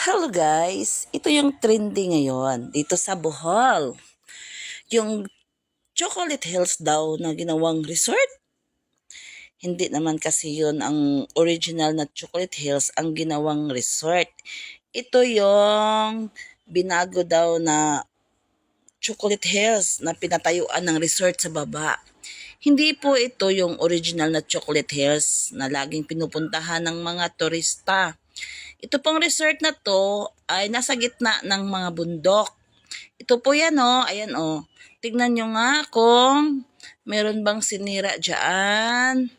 Hello guys, ito yung trending ngayon dito sa Bohol. Yung Chocolate Hills daw na ginawang resort. Hindi naman kasi yun ang original na Chocolate Hills ang ginawang resort. Ito yung binago daw na Chocolate Hills na pinatayuan ng resort sa baba. Hindi po ito yung original na Chocolate Hills na laging pinupuntahan ng mga turista. Ito pong resort na to ay nasa gitna ng mga bundok. Ito po yan ayan Tignan nyo nga kung meron bang sinira dyan.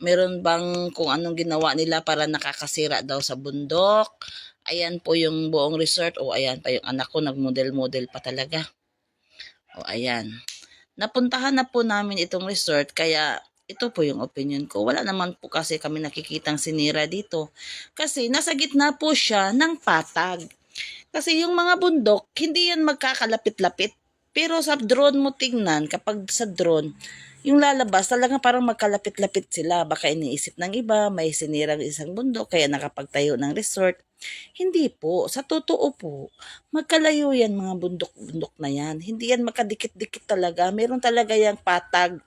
Meron bang kung anong ginawa nila para nakakasira daw sa bundok. Ayan po yung buong resort. Ayan pa yung anak ko, nag-model-model pa talaga. Ayan. Napuntahan na po namin itong resort kaya ito po yung opinion ko. Wala naman po kasi kami nakikitang sinira dito. Kasi nasa gitna po siya ng patag. Kasi yung mga bundok, hindi yan magkakalapit-lapit. Pero sa drone mo tingnan, kapag sa drone, yung lalabas, talaga parang magkalapit-lapit sila. Baka iniisip ng iba, may sinirang isang bundok, kaya nakapagtayo ng resort. Hindi po. Sa totoo po, magkalayo yan mga bundok-bundok na yan. Hindi yan makadikit-dikit talaga. Meron talaga yung patag.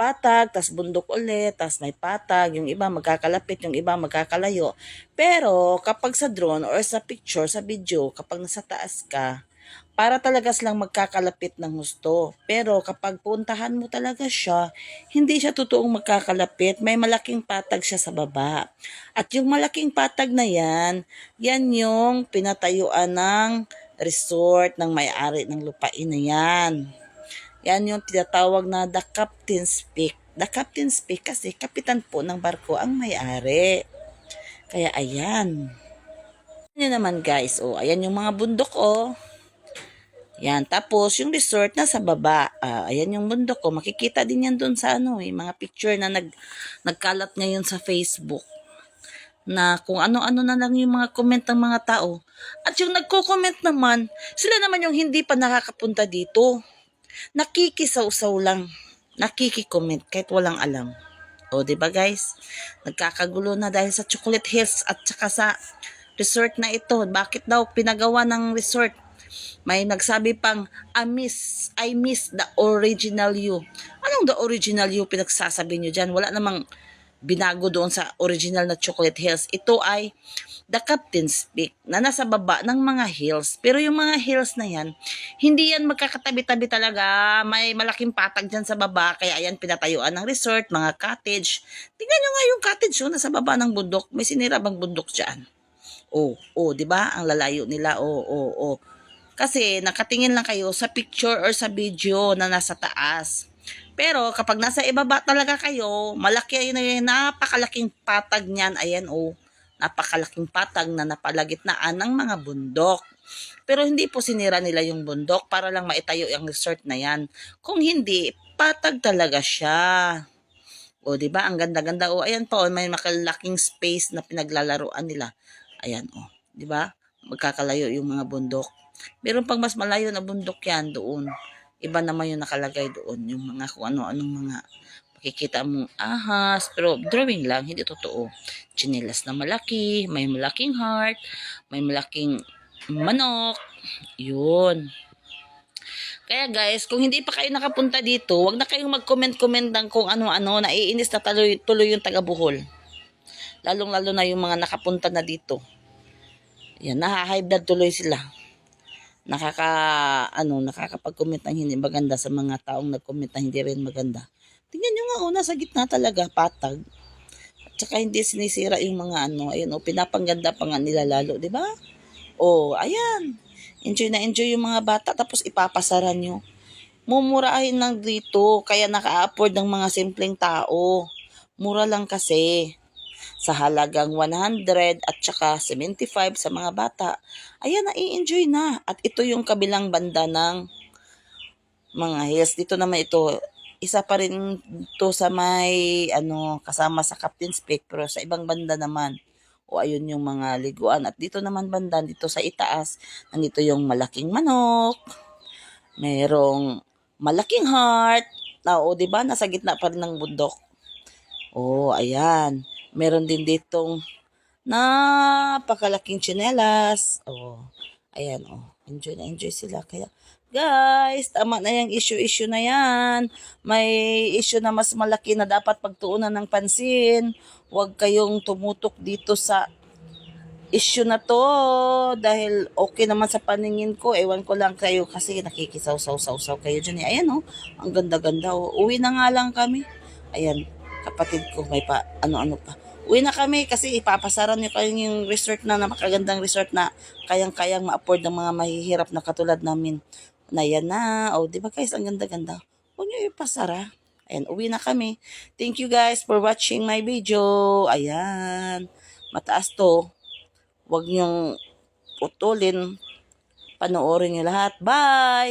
Patag, tas bundok ulit, tas may patag. Yung iba magkakalapit, yung iba magkakalayo. Pero kapag sa drone or sa picture, sa video, kapag nasa taas ka, para talaga silang magkakalapit ng husto. Pero kapag puntahan mo talaga siya, hindi siya totoong magkakalapit. May malaking patag siya sa baba. At yung malaking patag na yan, yan yung pinatayuan ng resort ng may-ari ng lupain na yan. Yan yung tinatawag na the captain's peak. The captain's peak kasi kapitan po ng barko ang may-ari. Kaya ayan. Yan naman guys, ayan yung mga bundok Yan, tapos yung resort na sa baba. Ayan yung bundok Makikita din yan doon sa mga picture na nagkalat ngayon sa Facebook. Na kung ano-ano na lang yung mga comment ng mga tao. At yung nagko-comment naman, sila naman yung hindi pa nakakapunta dito. Nakikisaw-saw lang. Nakiki-comment kahit walang alam. Di ba guys? Nagkakagulo na dahil sa Chocolate Hills at saka sa resort na ito. Bakit daw pinagawa ng resort? May nagsabi pang, I miss the original you. Anong the original you pinagsasabi nyo dyan? Wala namang binago doon sa original na Chocolate Hills. Ito ay the Captain's Peak na nasa baba ng mga hills. Pero yung mga hills na yan, hindi yan magkakatabi-tabi talaga. May malaking patag dyan sa baba. Kaya yan pinatayuan ng resort, mga cottage. Tingnan nyo nga yung cottage nasa baba ng bundok. May sinira bang bundok dyan? Di ba? Ang lalayo nila. Kasi nakatingin lang kayo sa picture or sa video na nasa taas. Pero kapag nasa ibaba talaga kayo, malaki na yung napakalaking patag niyan. Ayan napakalaking patag na napalagitnaan ng mga bundok. Pero hindi po sinira nila yung bundok para lang maitayo yung resort na yan. Kung hindi, patag talaga siya. Di ba? Ang ganda-ganda. Ayan po, may makalaking space na pinaglalaruan nila. Ayan, di ba? Magkakalayo yung mga bundok. Meron pang mas malayo na bundok yan doon. Iba naman yung nakalagay doon. Yung mga kung ano-anong mga makikita mong ahas. Pero drawing lang, hindi totoo. Chinelas na malaki, may malaking heart, may malaking manok. Yun. Kaya guys, kung hindi pa kayo nakapunta dito, wag na kayong mag-comment-comment ng kung ano-ano. Naiinis na tuloy yung taga Bohol. Lalong-lalo na yung mga nakapunta na dito. Yan, naha-high blood tuloy sila. Nakakapag-comment ng hindi maganda sa mga taong nag-comment na hindi rin maganda. Tingnan nyo nga, nasa gitna talaga, patag. At saka hindi sinisira yung mga ayun, pinapangganda pa nga nila lalo, di ba? Ayan. Enjoy na enjoy yung mga bata, tapos ipapasaran nyo. Mumurahin lang dito, kaya naka-afford ng mga simpleng tao. Mura lang kasi sa halagang 100 at saka 75 sa mga bata. Ayan, nai-enjoy na. At ito yung kabilang banda ng mga hills. Dito naman ito, isa pa rin to sa may kasama sa Captain's Peak, pero sa ibang banda naman. Ayun yung mga liguan. At dito naman banda, dito sa itaas, nandito yung malaking manok, merong malaking heart, di ba? Nasa gitna pa rin ng bundok. Ayan. Meron din ditong Napakalaking tsinelas. Oh, ayan, oh. Enjoy na enjoy sila. Kaya, guys, tama na yung issue-issue na yan. May issue na mas malaki na dapat pagtuunan ng pansin. Huwag kayong tumutok dito sa issue na to dahil okay naman sa paningin ko. Ewan ko lang kayo kasi nakikisaw-saw-saw kayo dyan. Ayan, oh. Ang ganda-ganda, oh. Uwi na nga lang kami. Ayan, kapatid ko may pa ano-ano pa. Uwi na kami kasi ipapasaran niyo kayo yung resort na napakagandang resort na kayang-kayang ma-afford ng mga mahihirap na katulad namin. Na yan na. Oh, di ba guys, ang ganda-ganda. Huwag niyo ipasara. Ayan, uwi na kami. Thank you guys for watching my video. Ayan. Mataas to. Huwag niyong putulin. Panoorin niyo lahat. Bye!